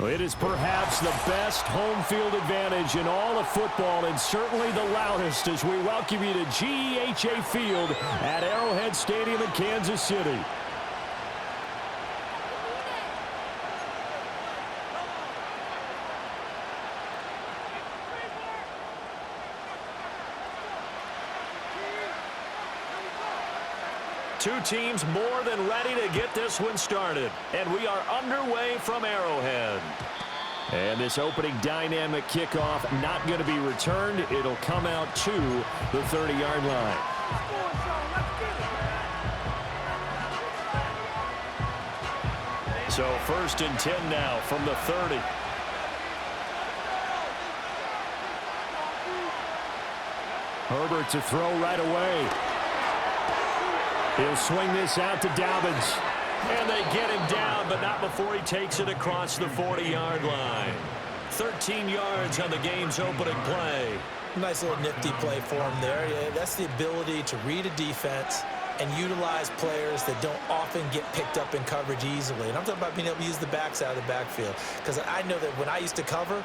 It is perhaps the best home field advantage in all of football, and certainly the loudest, as we welcome you to GEHA Field at Arrowhead Stadium in Kansas City. Two teams more than ready to get this one started. And we are underway from Arrowhead. And this opening dynamic kickoff not going to be returned. It'll come out to the 30-yard line. So 1st and 10 now from the 30. Herbert to throw right away. He'll swing this out to Dobbins. And they get him down, but not before he takes it across the 40-yard line. 13 yards on the game's opening play. Nice little nifty play for him there. Yeah, that's the ability to read a defense and utilize players that don't often get picked up in coverage easily. And I'm talking about being able to use the backs out of the backfield. Because I know that when I used to cover,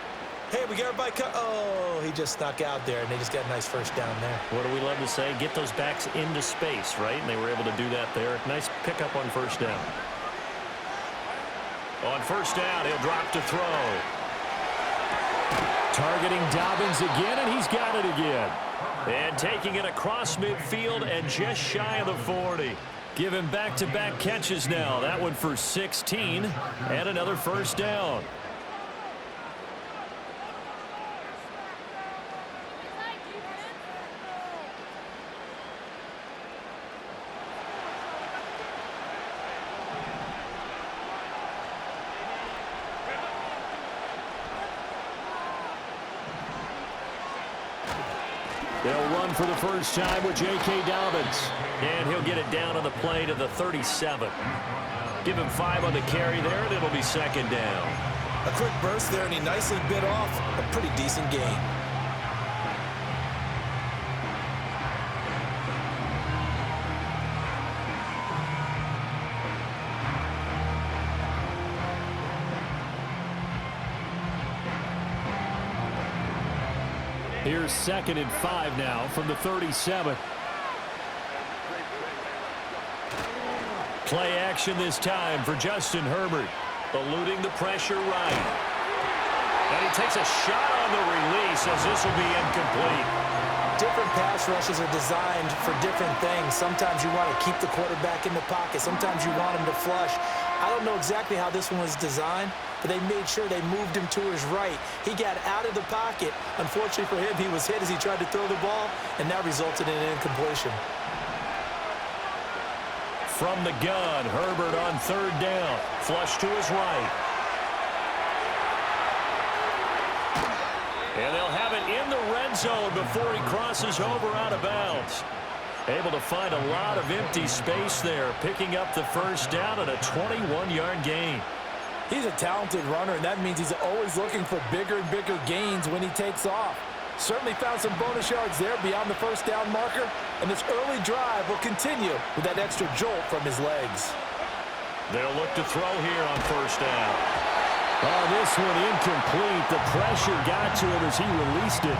hey, we got everybody oh, he just snuck out there, and they just got a nice first down there. What do we love to say? Get those backs into space, right? And they were able to do that there. Nice pickup on first down. On first down, he'll drop to throw. Targeting Dobbins again, and he's got it again. And taking it across midfield and just shy of the 40. Give him back-to-back catches now. That one for 16 and another first down. They'll run for the first time with J.K. Dobbins. And he'll get it down on the play to the 37. Give him 5 on the carry there, and it'll be second down. A quick burst there, and he nicely bit off a pretty decent gain. Here's 2nd and 5 now from the 37. Play action this time for Justin Herbert. Eluding the pressure right. And he takes a shot on the release as this will be incomplete. Different pass rushes are designed for different things. Sometimes you want to keep the quarterback in the pocket. Sometimes you want him to flush. I don't know exactly how this one was designed, but they made sure they moved him to his right. He got out of the pocket. Unfortunately for him, he was hit as he tried to throw the ball, and that resulted in an incompletion. From the gun, Herbert on 3rd down. Flush to his right. And they'll have it in the red zone before he crosses over out of bounds. Able to find a lot of empty space there, picking up the first down and a 21-yard gain. He's a talented runner, and that means he's always looking for bigger and bigger gains when he takes off. Certainly found some bonus yards there beyond the first down marker, and this early drive will continue with that extra jolt from his legs. They'll look to throw here on first down. Oh, this one incomplete. The pressure got to him as he released it.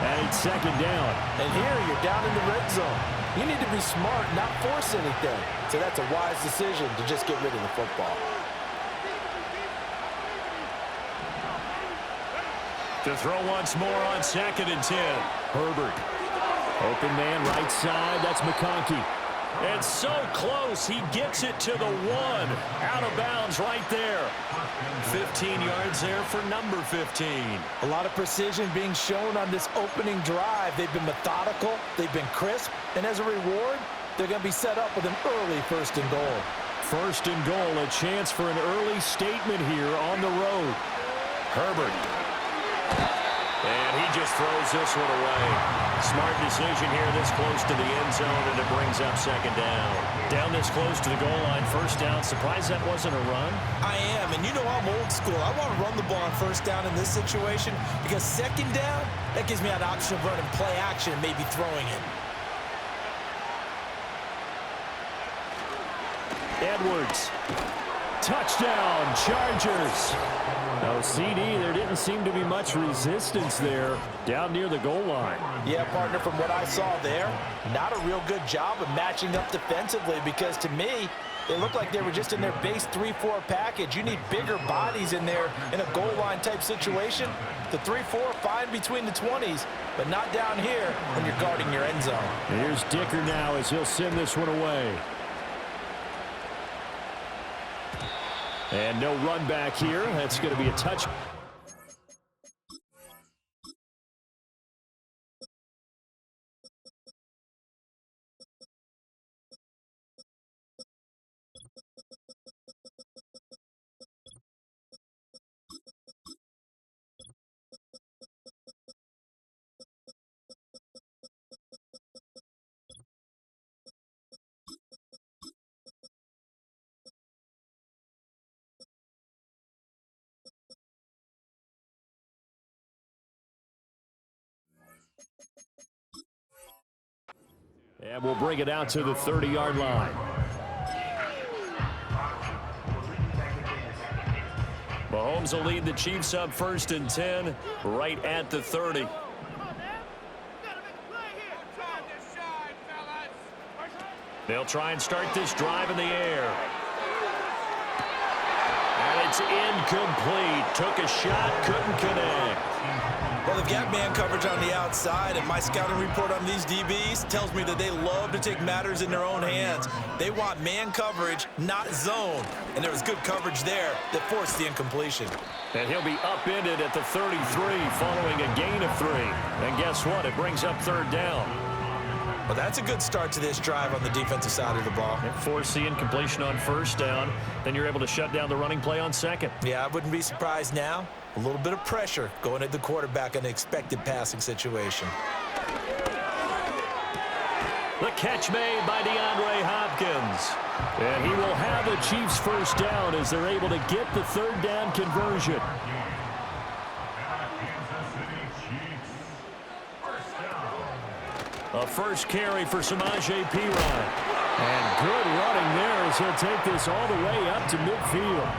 And it's 2nd down. And here you're down in the red zone. You need to be smart, not force anything. So that's a wise decision to just get rid of the football. To throw once more on 2nd and 10. Herbert. Open man right side. That's McConkey. And so close. He gets it to the 1. Out of bounds right there. 15 yards there for number 15. A lot of precision being shown on this opening drive. They've been methodical. They've been crisp. And as a reward, they're going to be set up with an early 1st and goal. 1st and goal. A chance for an early statement here on the road. Herbert. And he just throws this one away. Smart decision here this close to the end zone, and it brings up 2nd down. Down this close to the goal line, first down. Surprised that wasn't a run? I am, and you know I'm old school. I want to run the ball on first down in this situation because 2nd down, that gives me an option of running play action and maybe throwing it. Edwards touchdown, Chargers. Now, CD, there didn't seem to be much resistance there down near the goal line. Yeah, partner, from what I saw there, not a real good job of matching up defensively because to me, they looked like they were just in their base 3-4 package. You need bigger bodies in there in a goal line type situation. The 3-4, fine between the 20s, but not down here when you're guarding your end zone. Here's Dicker now as he'll send this one away. And no run back here. That's going to be a touch. And we'll bring it out to the 30-yard line. Mahomes will lead the Chiefs up 1st and 10 right at the 30. They'll try and start this drive in the air. And it's incomplete. Took a shot, couldn't connect. Well, they've got man coverage on the outside, and my scouting report on these DBs tells me that they love to take matters in their own hands. They want man coverage, not zone. And there was good coverage there that forced the incompletion. And he'll be upended at the 33 following a gain of 3. And guess what? It brings up 3rd down. Well, that's a good start to this drive on the defensive side of the ball. Force the incompletion on 1st down. Then you're able to shut down the running play on 2nd. Yeah, I wouldn't be surprised now. A little bit of pressure going at the quarterback in an expected passing situation. The catch made by DeAndre Hopkins. And he will have the Chiefs 1st down as they're able to get the 3rd down conversion. A first carry for Samaje Perine. And good running there as he'll take this all the way up to midfield.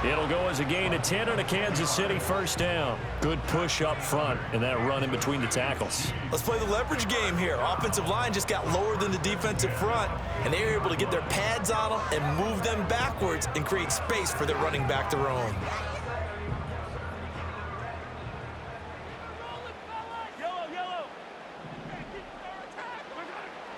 It'll go as a gain of 10 and a Kansas City 1st down. Good push up front and that run in between the tackles. Let's play the leverage game here. Offensive line just got lower than the defensive front, and they were able to get their pads on them and move them backwards and create space for their running back to roam.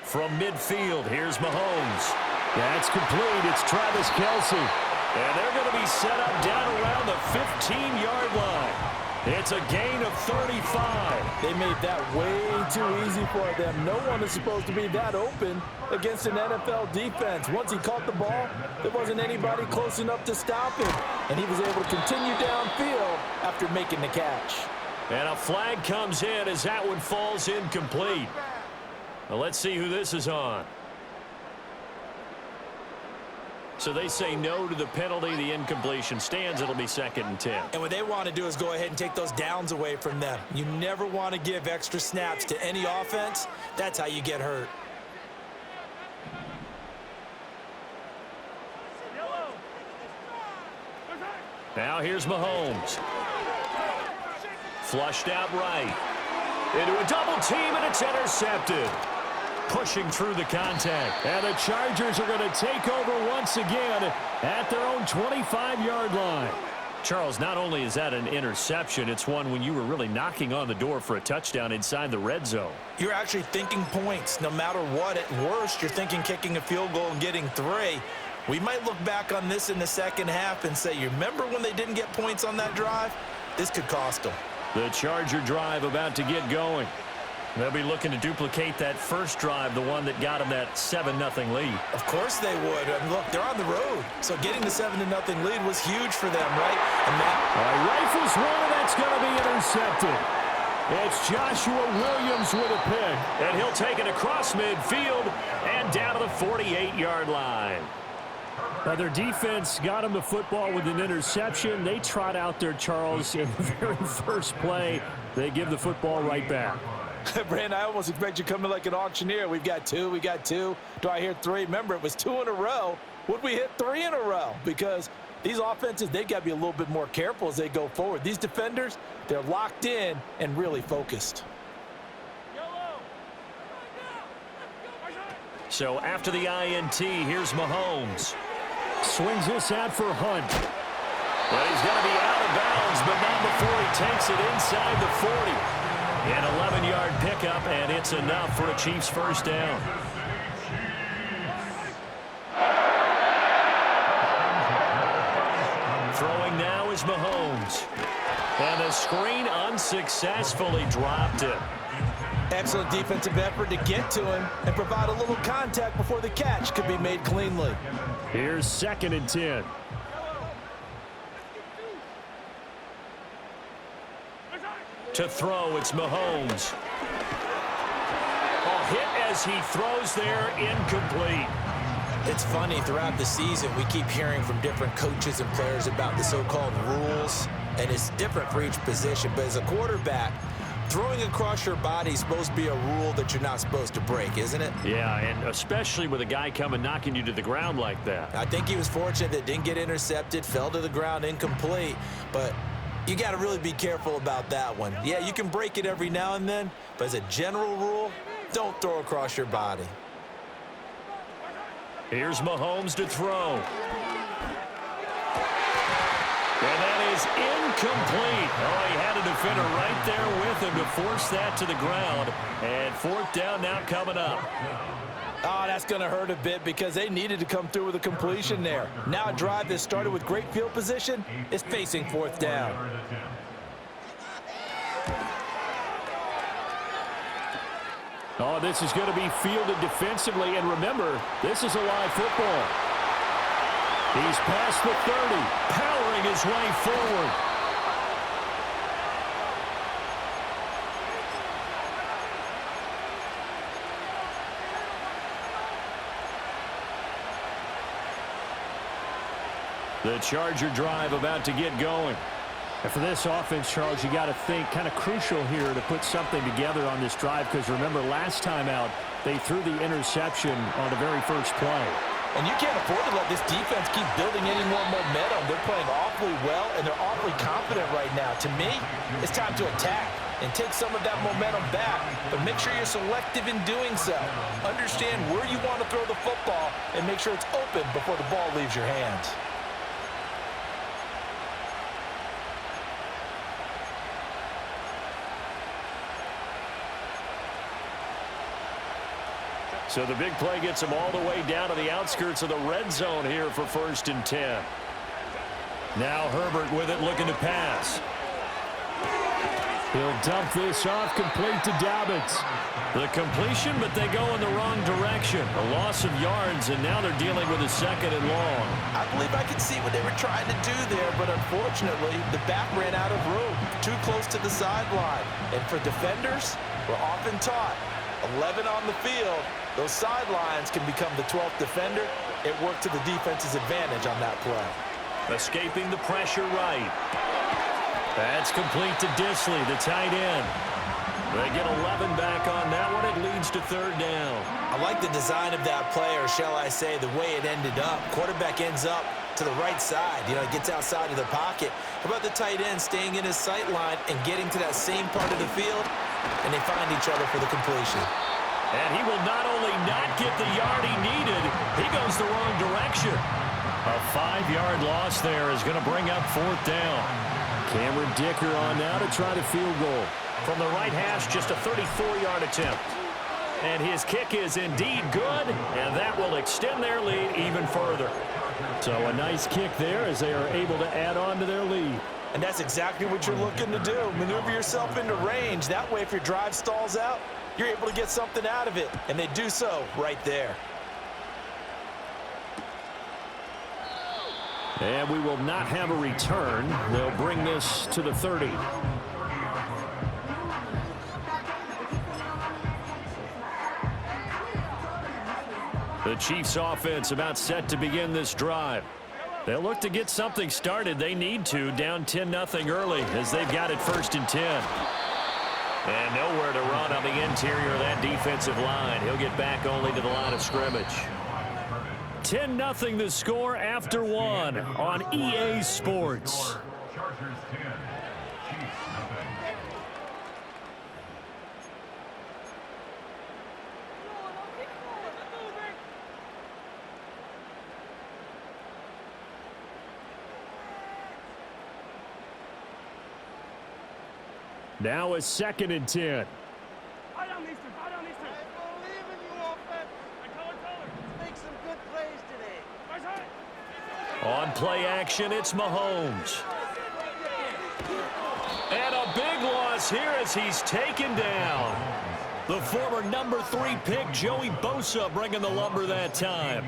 From midfield, here's Mahomes. That's complete. It's Travis Kelce. And they're going to be set up down around the 15-yard line. It's a gain of 35. They made that way too easy for them. No one is supposed to be that open against an NFL defense. Once he caught the ball, there wasn't anybody close enough to stop him. And he was able to continue downfield after making the catch. And a flag comes in as that one falls incomplete. Now let's see who this is on. So they say no to the penalty. The incompletion stands. It'll be 2nd and 10. And what they want to do is go ahead and take those downs away from them. You never want to give extra snaps to any offense. That's how you get hurt. Now here's Mahomes. Flushed out right. Into a double team, and it's intercepted. Pushing through the contact. And the Chargers are going to take over once again at their own 25-yard line. Charles, not only is that an interception, it's one when you were really knocking on the door for a touchdown inside the red zone. You're actually thinking points. No matter what, at worst, you're thinking kicking a field goal and getting 3. We might look back on this in the second half and say, you remember when they didn't get points on that drive? This could cost them. The Charger drive about to get going. They'll be looking to duplicate that first drive, the one that got them that 7-0 lead. Of course they would. And look, they're on the road. So getting the 7-0 lead was huge for them, right? And that rifles one, and that's going to be intercepted. It's Joshua Williams with a pick. And he'll take it across midfield and down to the 48-yard line. Now, their defense got him the football with an interception. They trot out there, Charles, in the very first play. They give the football right back. Brandon, I almost expect you coming like an auctioneer. We've got 2. Do I hear 3? Remember, it was 2 in a row. would we hit 3 in a row? Because these offenses, they got to be a little bit more careful as they go forward. These defenders, they're locked in and really focused. So after the INT, here's Mahomes. Swings this out for Hunt. But he's going to be out of bounds, but not before he takes it inside the 40. An 11-yard pickup, and it's enough for a Chiefs first down. Throwing now is Mahomes. And the screen unsuccessfully dropped it. Excellent defensive effort to get to him and provide a little contact before the catch could be made cleanly. Here's 2nd and 10. To throw, it's Mahomes. A hit as he throws there, incomplete. It's funny, throughout the season, we keep hearing from different coaches and players about the so-called rules, and it's different for each position. But as a quarterback, throwing across your body is supposed to be a rule that you're not supposed to break, isn't it? Yeah, and especially with a guy coming knocking you to the ground like that. I think he was fortunate that didn't get intercepted, fell to the ground incomplete, but you got to really be careful about that one. Yeah, you can break it every now and then, but as a general rule, don't throw across your body. Here's Mahomes to throw. And that is incomplete. Oh, he had a defender right there with him to force that to the ground. And 4th down now coming up. Oh, that's going to hurt a bit because they needed to come through with a completion there. Now a drive that started with great field position is facing 4th down. Oh, this is going to be fielded defensively. And remember, this is a live football. He's past the 30, powering his way forward. The Charger drive about to get going. And for this offense, Charles, you got to think kind of crucial here to put something together on this drive because remember last time out they threw the interception on the very first play. And you can't afford to let this defense keep building any more momentum. They're playing awfully well, and they're awfully confident right now. To me, it's time to attack and take some of that momentum back. But make sure you're selective in doing so. Understand where you want to throw the football and make sure it's open before the ball leaves your hands. So the big play gets him all the way down to the outskirts of the red zone here for 1st and 10. Now Herbert with it looking to pass. He'll dump this off complete to Dobbins. The completion, but they go in the wrong direction. A loss of yards, and now they're dealing with a 2nd and long. I believe I could see what they were trying to do there, but unfortunately, the back ran out of room, too close to the sideline. And for defenders, we're often taught, 11 on the field, those sidelines can become the 12th defender. It worked to the defense's advantage on that play. Escaping the pressure right. That's complete to Disley, the tight end. They get 11 back on that one. It leads to 3rd down. I like the design of that play, or shall I say the way it ended up. Quarterback ends up to the right side. You know, he gets outside of the pocket. How about the tight end staying in his sight line and getting to that same part of the field, and they find each other for the completion. And he will not only not get the yard he needed, he goes the wrong direction. A 5-yard loss there is going to bring up 4th down. Cameron Dicker on now to try the field goal. From the right hash, just a 34-yard attempt. And his kick is indeed good, and that will extend their lead even further. So a nice kick there as they are able to add on to their lead. And that's exactly what you're looking to do. Maneuver yourself into range. That way, if your drive stalls out, you're able to get something out of it. And they do so right there. And we will not have a return. They'll bring this to the 30. The Chiefs offense about set to begin this drive. They'll look to get something started. They need to, down 10-0 early as they've got it 1st and 10. And nowhere to run on the interior of that defensive line. He'll get back only to the line of scrimmage. 10-0 the score after one on EA Sports. Chargers 10, Chiefs nothing. Now a 2nd and 10. On play action, it's Mahomes. And a big loss here as he's taken down. The former number 3 pick, Joey Bosa, bringing the lumber that time.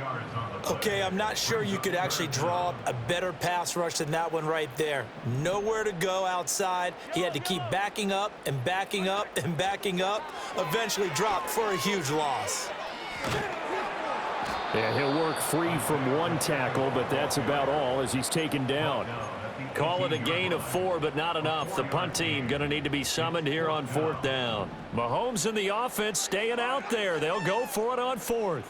Okay, I'm not sure you could actually draw up a better pass rush than that one right there. Nowhere to go outside. He had to keep backing up and backing up and backing up. Eventually dropped for a huge loss. And he'll work free from one tackle, but that's about all as he's taken down. Call it a gain of 4, but not enough. The punt team going to need to be summoned here on 4th down. Mahomes and the offense staying out there. They'll go for it on 4th.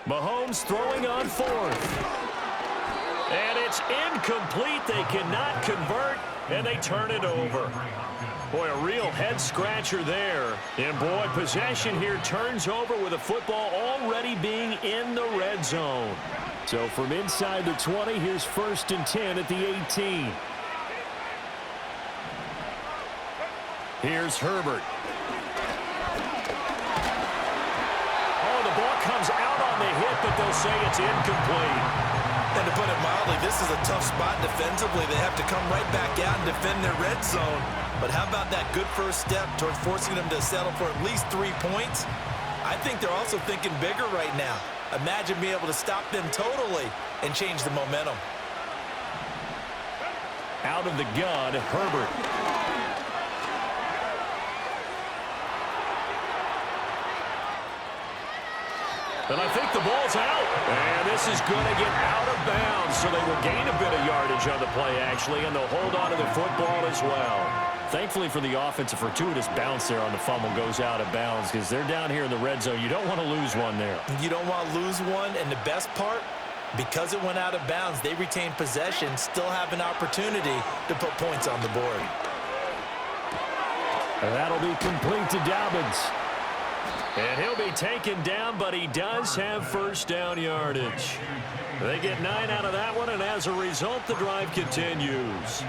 Mahomes throwing on 4th. And it's incomplete. They cannot convert, and they turn it over. Boy, a real head-scratcher there. And, boy, possession here turns over with the football already being in the red zone. So from inside the 20, here's 1st and 10 at the 18. Here's Herbert. Oh, the ball comes out on the hit, but they'll say it's incomplete. And to put it mildly, this is a tough spot defensively. They have to come right back out and defend their red zone. But how about that good first step towards forcing them to settle for at least 3 points? I think they're also thinking bigger right now. Imagine being able to stop them totally and change the momentum. Out of the gun, Herbert. And I think the ball's out. And this is going to get out of bounds, so they will gain a bit of yardage on the play, actually, and they'll hold on to the football as well. Thankfully for the offense, a fortuitous bounce there on the fumble goes out of bounds because they're down here in the red zone. You don't want to lose one there. You don't want to lose one, and the best part, because it went out of bounds, they retain possession, still have an opportunity to put points on the board. And that'll be complete to Dobbins. And he'll be taken down, but he does have 1st down yardage. They get 9 out of that one, and as a result, the drive continues.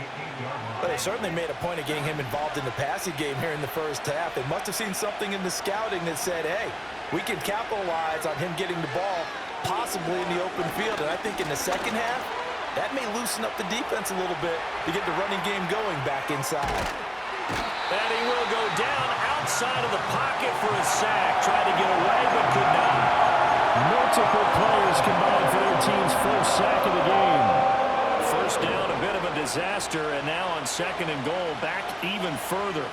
Well, they certainly made a point of getting him involved in the passing game here in the first half. They must have seen something in the scouting that said, hey, we can capitalize on him getting the ball possibly in the open field. And I think in the second half, that may loosen up the defense a little bit to get the running game going back inside. And he will go down outside of the pocket for a sack. Tried to get away, but could not. Multiple players combined for their team's first sack of the game. 1st down, a bit of a disaster, and now on 2nd and goal, back even further.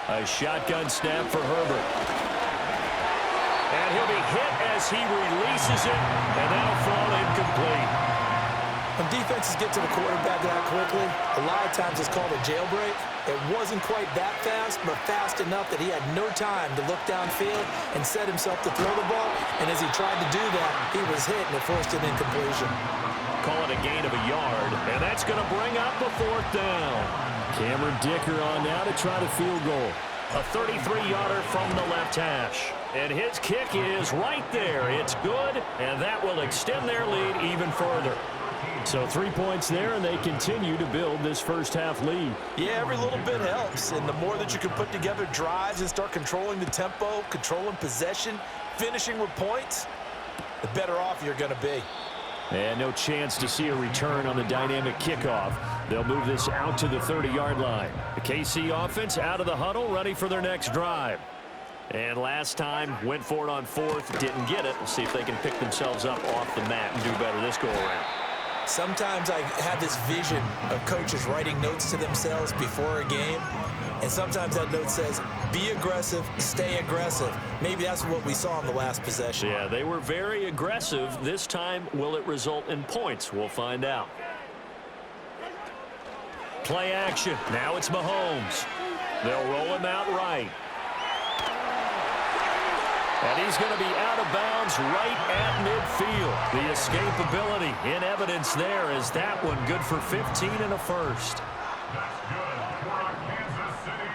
A shotgun snap for Herbert. And he'll be hit as he releases it, and that'll fall incomplete. When defenses get to the quarterback that quickly, a lot of times it's called a jailbreak. It wasn't quite that fast, but fast enough that he had no time to look downfield and set himself to throw the ball. And as he tried to do that, he was hit and it forced an incompletion. Call it a gain of a yard, and that's going to bring up a 4th down. Cameron Dicker on now to try the field goal. A 33-yarder from the left hash. And his kick is right there. It's good, and that will extend their lead even further. So 3 points there, and they continue to build this first half lead. Yeah, every little bit helps, and the more that you can put together drives and start controlling the tempo, controlling possession, finishing with points, the better off you're going to be. And no chance to see a return on the dynamic kickoff. They'll move this out to the 30-yard line. The KC offense out of the huddle, ready for their next drive. And last time, went for it on 4th, didn't get it. We'll see if they can pick themselves up off the mat and do better this go-around. Sometimes I have this vision of coaches writing notes to themselves before a game, and sometimes that note says, be aggressive, stay aggressive. Maybe that's what we saw in the last possession. Yeah, they were very aggressive. This time, will it result in points? We'll find out. Play action. Now it's Mahomes. They'll roll him out right. And he's going to be out of bounds right at midfield. The escapability in evidence there is that one good for 15 and a first. That's good for our Kansas City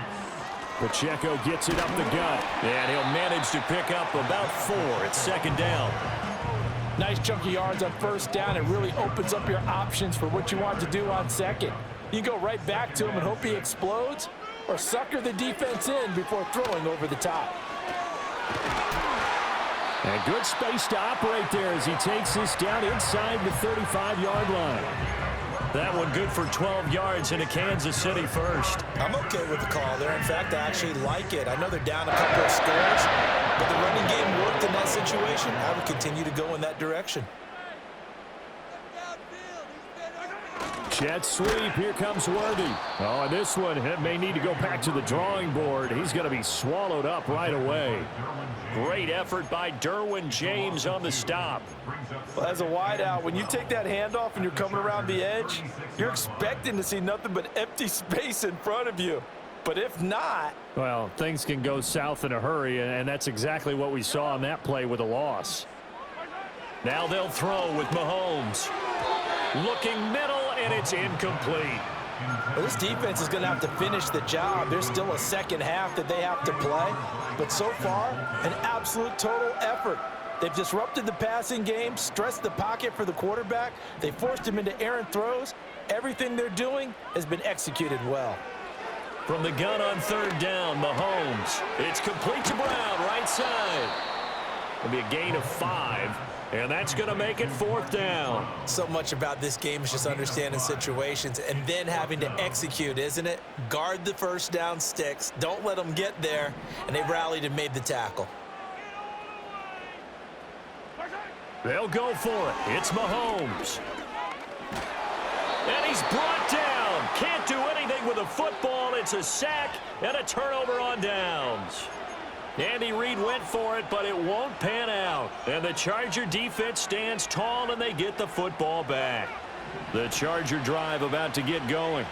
Chiefs. Pacheco gets it up the gut. And he'll manage to pick up about 4. It's second down. Nice chunk of yards on first down. It really opens up your options for what you want to do on second. You go right back to him and hope he explodes, or sucker the defense in before throwing over the top. And good space to operate there as he takes this down inside the 35-yard line. That one good for 12 yards in a Kansas City first. I'm okay with the call there. In fact, I actually like it. I know they're down a couple of scores, but the running game worked in that situation. I would continue to go in that direction. Jet sweep. Here comes Worthy. Oh, and this one may need to go back to the drawing board. He's going to be swallowed up right away. Great effort by Derwin James on the stop. Well, as a wideout, when you take that handoff and you're coming around the edge, you're expecting to see nothing but empty space in front of you. But if not... Well, things can go south in a hurry, and that's exactly what we saw on that play with a loss. Now they'll throw with Mahomes. Looking middle, and it's incomplete. Well, this defense is going to have to finish the job. There's still a second half that they have to play. But so far, an absolute total effort. They've disrupted the passing game, stressed the pocket for the quarterback. They forced him into errant throws. Everything they're doing has been executed well. From the gun on third down, Mahomes. It's complete to Brown, right side. It'll be a gain of 5. And that's going to make it fourth down. So much about this game is just understanding situations and then having to execute, isn't it? Guard the first down sticks. Don't let them get there. And they rallied and made the tackle. They'll go for it. It's Mahomes. And he's brought down. Can't do anything with a football. It's a sack and a turnover on downs. Andy Reid went for it, but it won't pan out. And the Charger defense stands tall, and they get the football back. The Charger drive about to get going.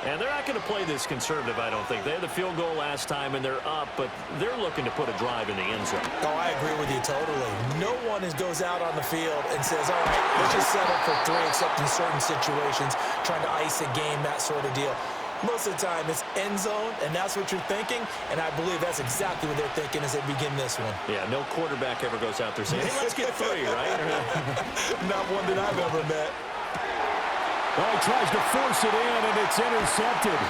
And they're not going to play this conservative, I don't think. They had the field goal last time, and they're up, but they're looking to put a drive in the end zone. Oh, I agree with you totally. No one goes out on the field and says, all right, let's just settle for 3, except in certain situations, trying to ice a game, that sort of deal. Most of the time, it's end zone, and that's what you're thinking, and I believe that's exactly what they're thinking as they begin this one. Yeah, no quarterback ever goes out there saying, hey, let's get 3, right? Not one that I've ever met. Well, he tries to force it in, and it's intercepted.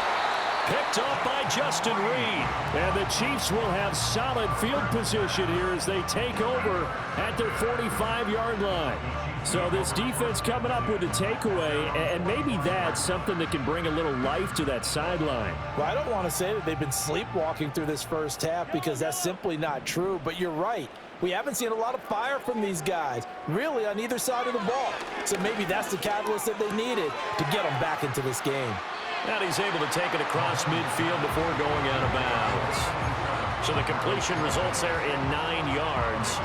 Picked off by Justin Reid. And the Chiefs will have solid field position here as they take over at their 45-yard line. So this defense coming up with a takeaway, and maybe that's something that can bring a little life to that sideline. Well, I don't want to say that they've been sleepwalking through this first half because that's simply not true, but you're right. We haven't seen a lot of fire from these guys, really, on either side of the ball. So maybe that's the catalyst that they needed to get them back into this game. And he's able to take it across midfield before going out of bounds. So the completion results there in 9 yards.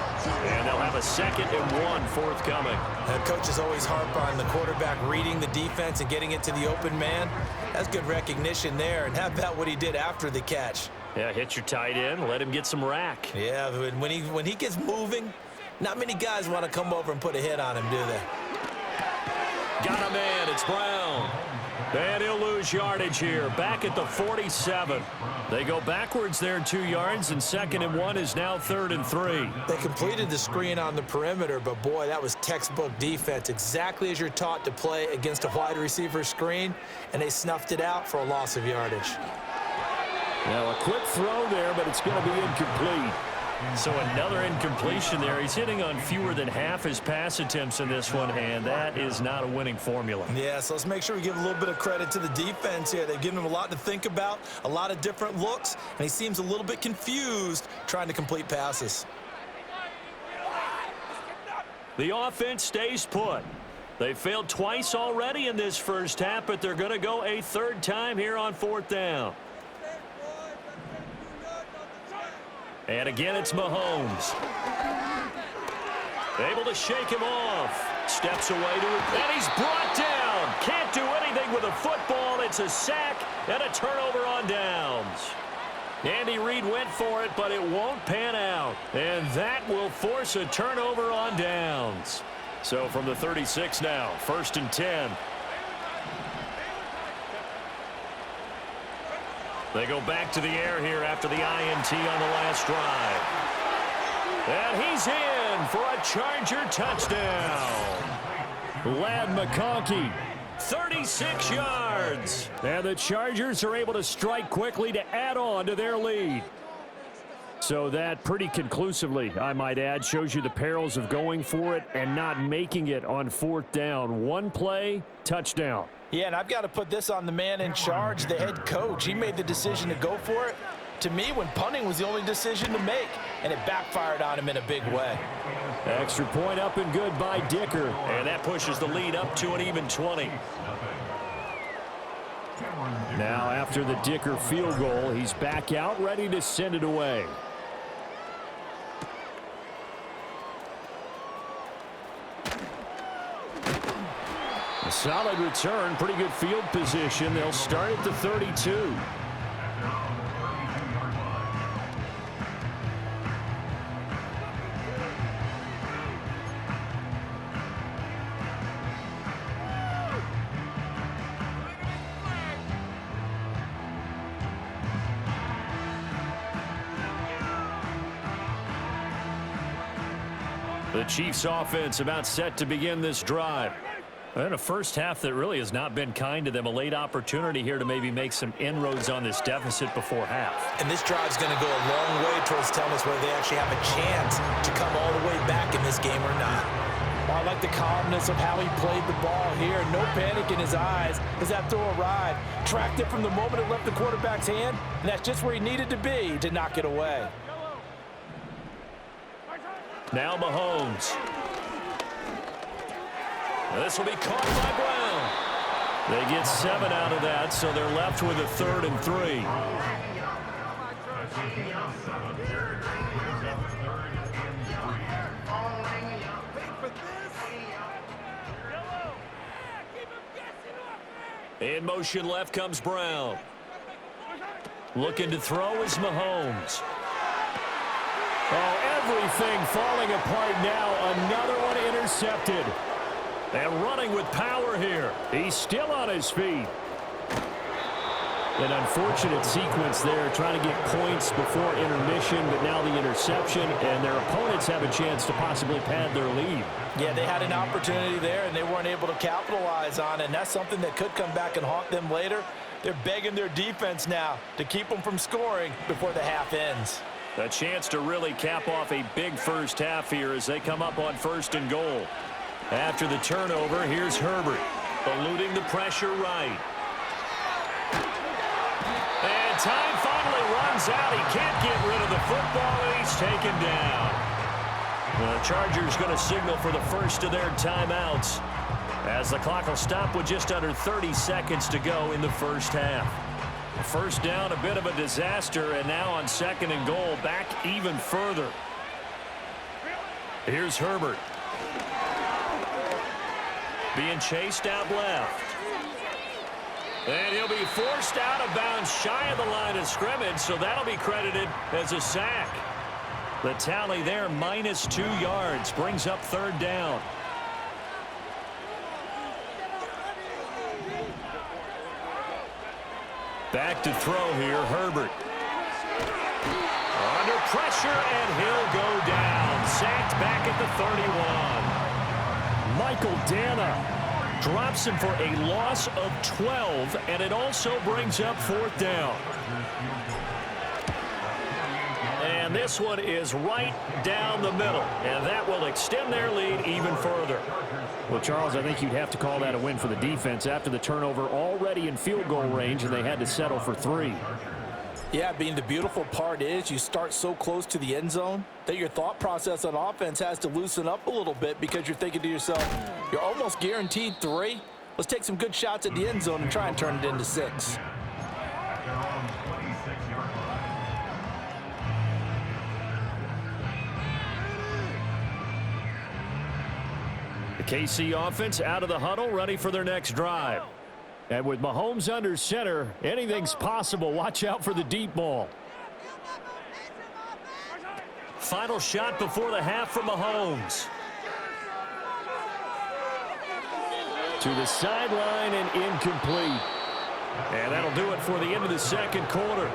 And they'll have a 2nd and 1 forthcoming. And coaches always harp on the quarterback reading the defense and getting it to the open man. That's good recognition there. And how about what he did after the catch? Yeah, hit your tight end, let him get some rack. Yeah, when he gets moving, not many guys want to come over and put a hit on him, do they? Got a man, it's Brown. And he'll lose yardage here, back at the 47. They go backwards there 2 yards, and 2nd and 1 is now 3rd and 3. They completed the screen on the perimeter, but boy, that was textbook defense, exactly as you're taught to play against a wide receiver screen, and they snuffed it out for a loss of yardage. Now a quick throw there, but it's going to be incomplete. So another incompletion there. He's hitting on fewer than half his pass attempts in this one, and that is not a winning formula. Yeah, so let's make sure we give a little bit of credit to the defense here. They've given him a lot to think about, a lot of different looks, and he seems a little bit confused trying to complete passes. The offense stays put. They failed twice already in this first half, but they're going to go a third time here on 4th down. And again, it's Mahomes. Able to shake him off. Steps away to it, and he's brought down. Can't do anything with a football. It's a sack and a turnover on downs. Andy Reid went for it, but it won't pan out. And that will force a turnover on downs. So from the 36 now, 1st and 10. They go back to the air here after the INT on the last drive. And he's in for a Charger touchdown. Ladd McConkey, 36 yards. And the Chargers are able to strike quickly to add on to their lead. So that pretty conclusively, I might add, shows you the perils of going for it and not making it on 4th down. One play, touchdown. Yeah, and I've got to put this on the man in charge, the head coach. He made the decision to go for it. To me, when punting was the only decision to make, and it backfired on him in a big way. Extra point up and good by Dicker, and that pushes the lead up to an even 20. Now after the Dicker field goal, he's back out ready to send it away. A solid return, pretty good field position. They'll start at the 32. The Chiefs offense about set to begin this drive. And a first half that really has not been kind to them. A late opportunity here to maybe make some inroads on this deficit before half. And this drive's going to go a long way towards telling us whether they actually have a chance to come all the way back in this game or not. Well, I like the calmness of how he played the ball here. No panic in his eyes as that throw arrived. Tracked it from the moment it left the quarterback's hand, and that's just where he needed to be to knock it away. Now Mahomes. This will be caught by Brown. They get 7 out of that, so they're left with a 3rd and 3. In motion left comes Brown. Looking to throw is Mahomes. Oh, everything falling apart now. Another one intercepted. And running with power here. He's still on his feet. An unfortunate sequence there, trying to get points before intermission, but now the interception, and their opponents have a chance to possibly pad their lead. Yeah, they had an opportunity there, and they weren't able to capitalize on it, and that's something that could come back and haunt them later. They're begging their defense now to keep them from scoring before the half ends. A chance to really cap off a big first half here as they come up on 1st and goal. After the turnover, here's Herbert, eluding the pressure right. And time finally runs out. He can't get rid of the football, and he's taken down. The Chargers going to signal for the first of their timeouts as the clock will stop with just under 30 seconds to go in the first half. First down, a bit of a disaster, and now on 2nd and goal, back even further. Here's Herbert. Being chased out left. And he'll be forced out of bounds shy of the line of scrimmage, so that'll be credited as a sack. The tally there, -2 yards, brings up 3rd down. Back to throw here, Herbert. Under pressure, and he'll go down. Sacked back at the 31. Michael Dana drops him for a loss of 12, and it also brings up 4th down. And this one is right down the middle, and that will extend their lead even further. Well, Charles, I think you'd have to call that a win for the defense after the turnover already in field goal range, and they had to settle for 3. Yeah, Bean, the beautiful part is you start so close to the end zone that your thought process on offense has to loosen up a little bit because you're thinking to yourself, you're almost guaranteed 3. Let's take some good shots at the end zone and try and turn it into 6. The KC offense out of the huddle, ready for their next drive. And with Mahomes under center, anything's possible. Watch out for the deep ball. Final shot before the half from Mahomes. To the sideline and incomplete. And that'll do it for the end of the second quarter.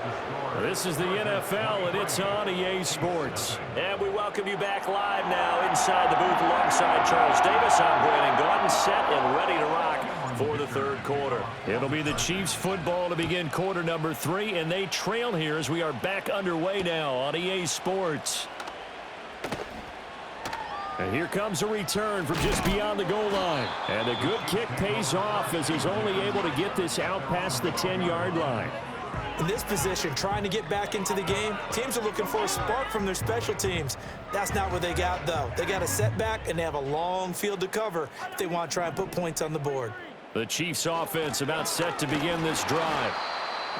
This is the NFL, and it's on EA Sports. And we welcome you back live now inside the booth alongside Charles Davis. I'm Brandon Gaudin, set and ready to rock for the third quarter. It'll be the Chiefs football to begin quarter number 3, and they trail here as we are back underway now on EA Sports. And here comes a return from just beyond the goal line. And a good kick pays off as he's only able to get this out past the 10-yard line. In this position, trying to get back into the game, teams are looking for a spark from their special teams. That's not what they got, though. They got a setback, and they have a long field to cover if they want to try and put points on the board. The Chiefs offense about set to begin this drive.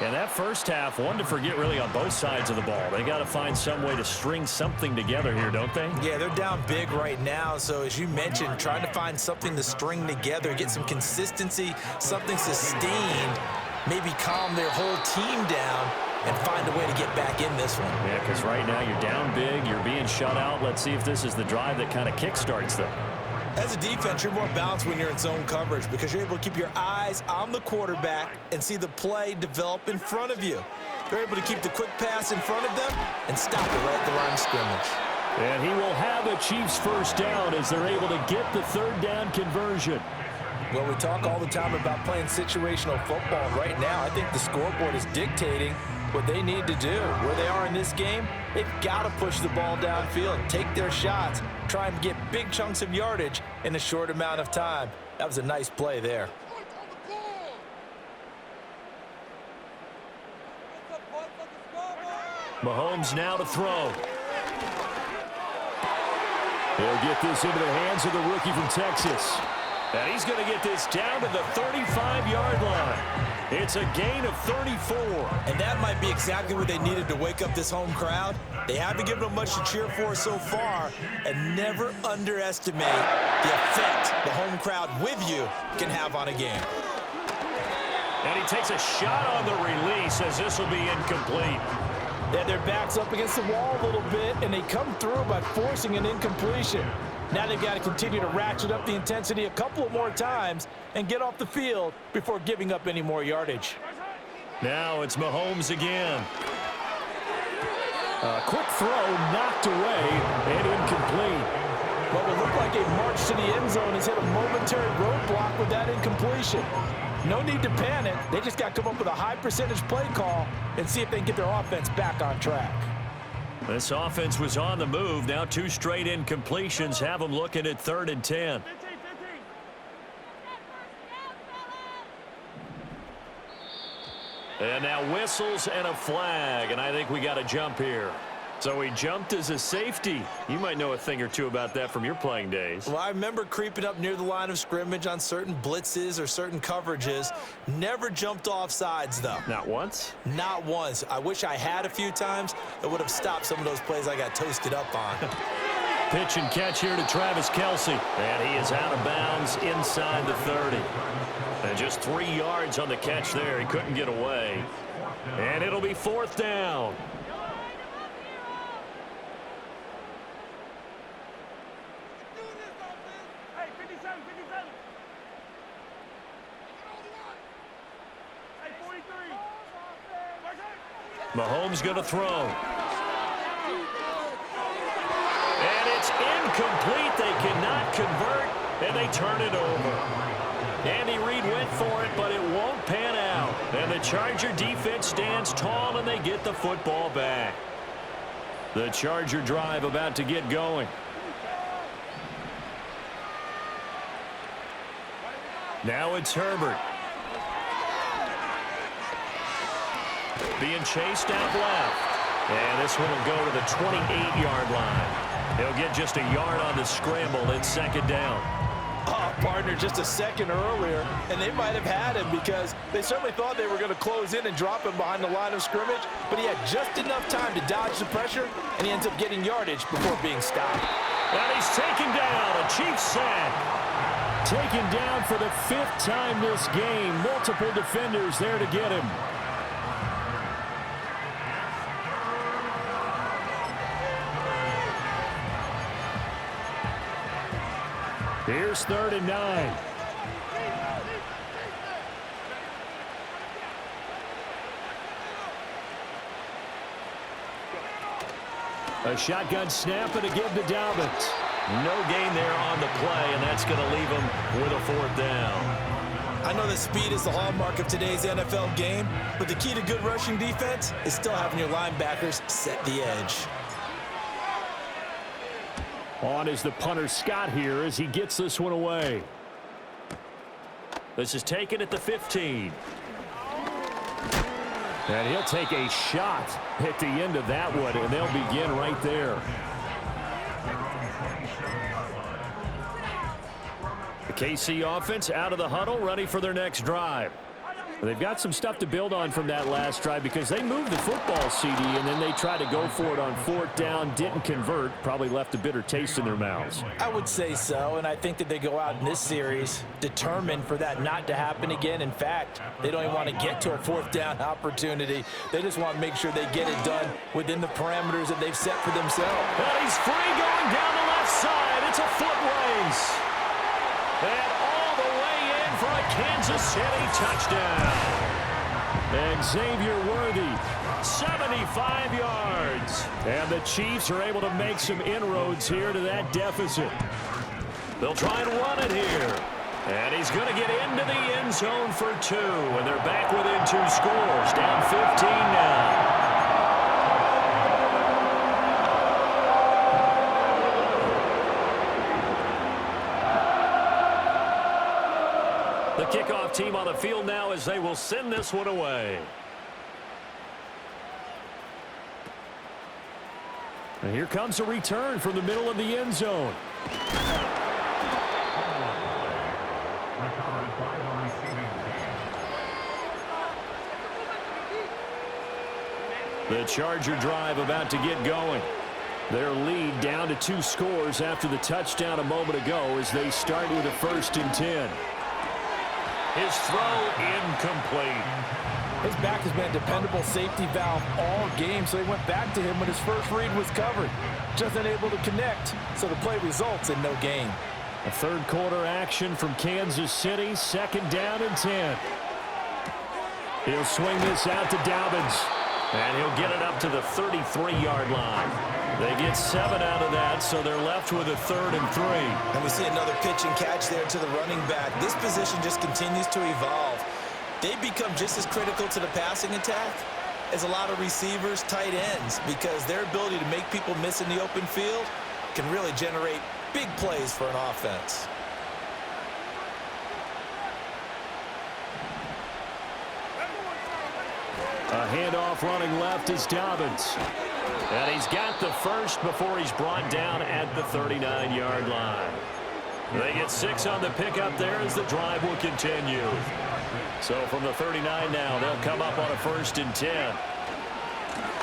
And that first half, one to forget really on both sides of the ball. They got to find some way to string something together here, don't they? Yeah, they're down big right now. So as you mentioned, trying to find something to string together, get some consistency, something sustained, maybe calm their whole team down and find a way to get back in this one. Yeah, because right now you're down big, you're being shut out. Let's see if this is the drive that kind of kickstarts them. As a defense, you're more balanced when you're in zone coverage because you're able to keep your eyes on the quarterback and see the play develop in front of you. You're able to keep the quick pass in front of them and stop it right at the line of scrimmage. And he will have a Chiefs first down as they're able to get the third down conversion. Well, we talk all the time about playing situational football. Right now, I think the scoreboard is dictating what they need to do. Where they are in this game, they've got to push the ball downfield, take their shots, try and get big chunks of yardage in a short amount of time. That was a nice play there. Mahomes now to throw. He'll get this into the hands of the rookie from Texas. And he's going to get this down to the 35-yard line. It's a gain of 34. And that might be exactly what they needed to wake up this home crowd. They haven't given them much to cheer for so far, and never underestimate the effect the home crowd with you can have on a game. And he takes a shot on the release as this will be incomplete. They had their backs up against the wall a little bit, and they come through by forcing an incompletion. Now they've got to continue to ratchet up the intensity a couple of more times and get off the field before giving up any more yardage. Now it's Mahomes again. A quick throw knocked away and incomplete. What would look like a march to the end zone has hit a momentary roadblock with that incompletion. No need to panic. They just got to come up with a high percentage play call and see if they can get their offense back on track. This offense was on the move. Now 2 straight incompletions have them looking at 3rd and 10. And now whistles and a flag, and I think we got a jump here. So he jumped as a safety. You might know a thing or two about that from your playing days. Well, I remember creeping up near the line of scrimmage on certain blitzes or certain coverages. Never jumped off sides, though. Not once? Not once. I wish I had a few times. That would have stopped some of those plays I got toasted up on. Pitch and catch here to Travis Kelce. And he is out of bounds inside the 30. And just 3 yards on the catch there. He couldn't get away. And it'll be 4th down. Mahomes going to throw. And it's incomplete. They cannot convert, and they turn it over. Andy Reid went for it, but it won't pan out. And the Charger defense stands tall, and they get the football back. The Charger drive about to get going. Now it's Herbert. being chased out left. And this one will go to the 28-yard line. He'll get just a yard on the scramble. It's second down. Oh, partner, just a second earlier, and they might have had him because they certainly thought they were going to close in and drop him behind the line of scrimmage, but he had just enough time to dodge the pressure, and he ends up getting yardage before being stopped. And he's taken down. A Chiefs sack. Taken down for the 5th time this game. Multiple defenders there to get him. Here's 3rd and 9. A shotgun snap and again to Dobbins. No gain there on the play, and that's going to leave him with a 4th down. I know that speed is the hallmark of today's NFL game, but the key to good rushing defense is still having your linebackers set the edge. On is the punter Scott here as he gets this one away. This is taken at the 15. And he'll take a shot at the end of that one, and they'll begin right there. The KC offense out of the huddle, ready for their next drive. They've got some stuff to build on from that last drive because they moved the football, CD, and then they tried to go for it on 4th down, didn't convert, probably left a bitter taste in their mouths. I would say so, and I think that they go out in this series determined for that not to happen again. In fact, they don't even want to get to a 4th down opportunity. They just want to make sure they get it done within the parameters that they've set for themselves. Well, he's free going down the left side. It's a foot race. And all the way in for a Kansas City touchdown. And Xavier Worthy, 75 yards. and the Chiefs are able to make some inroads here to that deficit. They'll try and run it here. And he's going to get into the end zone for 2. And they're back within 2 scores. Down 15 now. The kickoff team on the field now as they will send this one away. And here comes a return from the middle of the end zone. The Charger drive about to get going. Their lead down to 2 scores after the touchdown a moment ago as they start with a 1st and 10. His throw incomplete. His back has been a dependable safety valve all game, so he went back to him when his first read was covered. Just unable to connect, so the play results in no gain. A 3rd quarter action from Kansas City, 2nd down and 10. He'll swing this out to Dobbins. And he'll get it up to the 33-yard line. They get 7 out of that, so they're left with a 3rd and 3. And we see another pitch and catch there to the running back. This position just continues to evolve. They become just as critical to the passing attack as a lot of receivers, tight ends, because their ability to make people miss in the open field can really generate big plays for an offense. A handoff running left is Dobbins. And he's got the first before he's brought down at the 39-yard line. They get 6 on the pickup there as the drive will continue. So from the 39 now, they'll come up on a 1st and 10.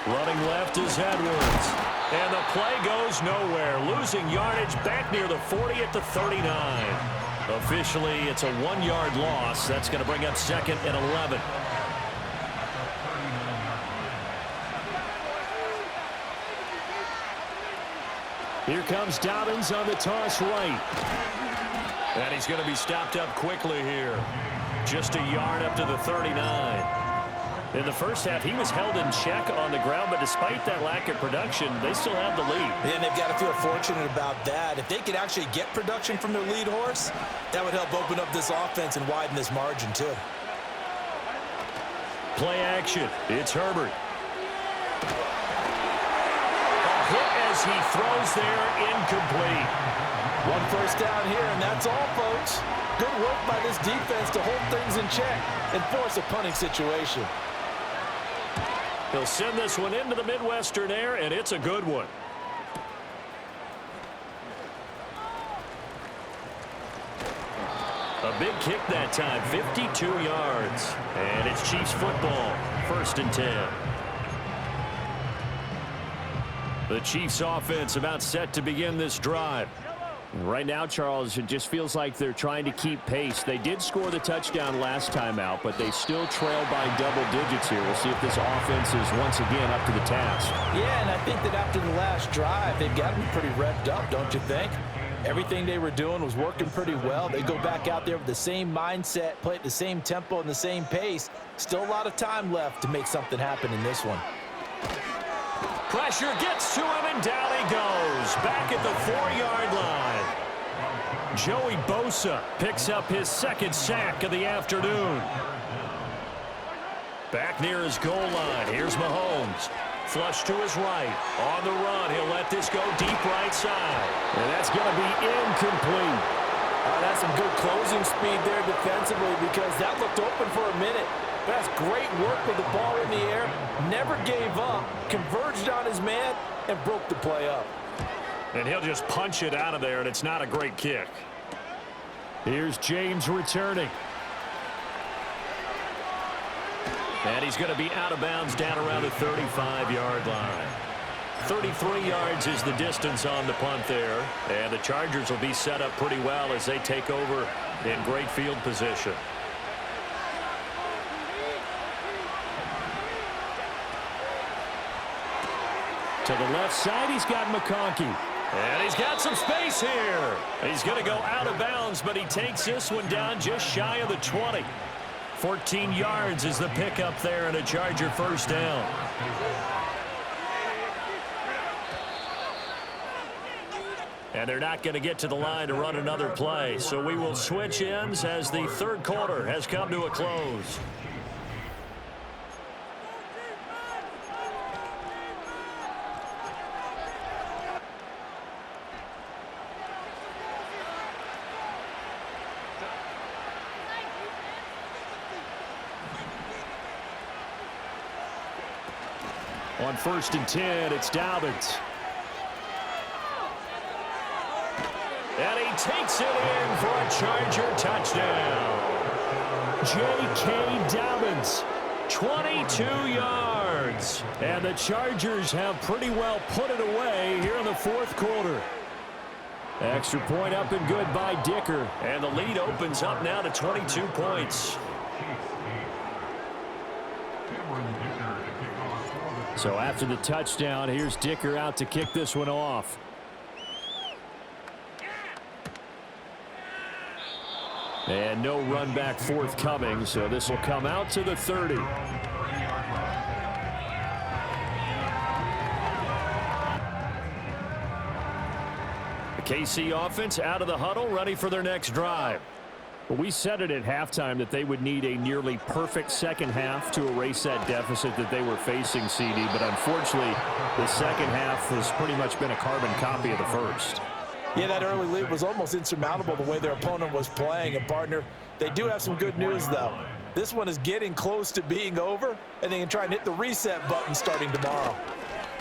Running left is Edwards. And the play goes nowhere. Losing yardage back near the 40 at the 39. Officially, it's a 1-yard loss. That's going to bring up 2nd and 11. Here comes Dobbins on the toss right. And he's going to be stopped up quickly here. Just a yard up to the 39. In the first half, he was held in check on the ground, but despite that lack of production, they still have the lead. And they've got to feel fortunate about that. If they could actually get production from their lead horse, that would help open up this offense and widen this margin too. Play action. It's Herbert. Hit as he throws there, incomplete. 1 first down here, and that's all, folks. Good work by this defense to hold things in check and force a punting situation. He'll send this one into the Midwestern air, and it's a good one. A big kick that time, 52 yards. And it's Chiefs football, 1st and 10. The Chiefs offense about set to begin this drive. Right now, Charles, it just feels like they're trying to keep pace. They did score the touchdown last time out, but they still trail by double digits here. We'll see if this offense is once again up to the task. Yeah, and I think that after the last drive, they've got to be pretty revved up, don't you think? Everything they were doing was working pretty well. They go back out there with the same mindset, play at the same tempo and the same pace. Still a lot of time left to make something happen in this one. Pressure gets to him, and down he goes. Back at the 4-yard line. Joey Bosa picks up his 2nd sack of the afternoon. Back near his goal line. Here's Mahomes. Flush to his right. On the run. He'll let this go deep right side. And that's going to be incomplete. That's some good closing speed there defensively because that looked open for a minute. That's great work with the ball in the air. Never gave up. Converged on his man and broke the play up. And he'll just punch it out of there, and it's not a great kick. Here's James returning. And he's going to be out of bounds down around the 35-yard line. 33 yards is the distance on the punt there. And the Chargers will be set up pretty well as they take over in great field position. To the left side, he's got McConkey. And he's got some space here. He's going to go out of bounds, but he takes this one down just shy of the 20. 14 yards is the pickup there, and a Charger 1st down. And they're not going to get to the line to run another play, so we will switch ends as the 3rd quarter has come to a close. On 1st and 10, it's Dobbins. And he takes it in for a Charger touchdown. J.K. Dobbins, 22 yards. And the Chargers have pretty well put it away here in the 4th quarter. Extra point up and good by Dicker. And the lead opens up now to 22 points. So after the touchdown, here's Dicker out to kick this one off. And no run back forthcoming, so this will come out to the 30. The KC offense out of the huddle, ready for their next drive. Well, we said it at halftime that they would need a nearly perfect second half to erase that deficit that they were facing, CD. But unfortunately, the second half has pretty much been a carbon copy of the first. Yeah, that early lead was almost insurmountable the way their opponent was playing. And, partner, they do have some good news, though. This one is getting close to being over, and they can try and hit the reset button starting tomorrow.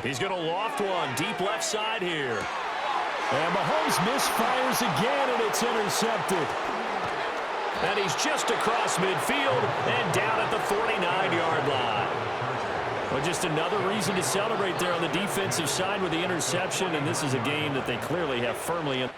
He's going to loft one deep left side here. And Mahomes misfires again, and it's intercepted. And he's just across midfield and down at the 49-yard line. Well, just another reason to celebrate there on the defensive side with the interception, and this is a game that they clearly have firmly in.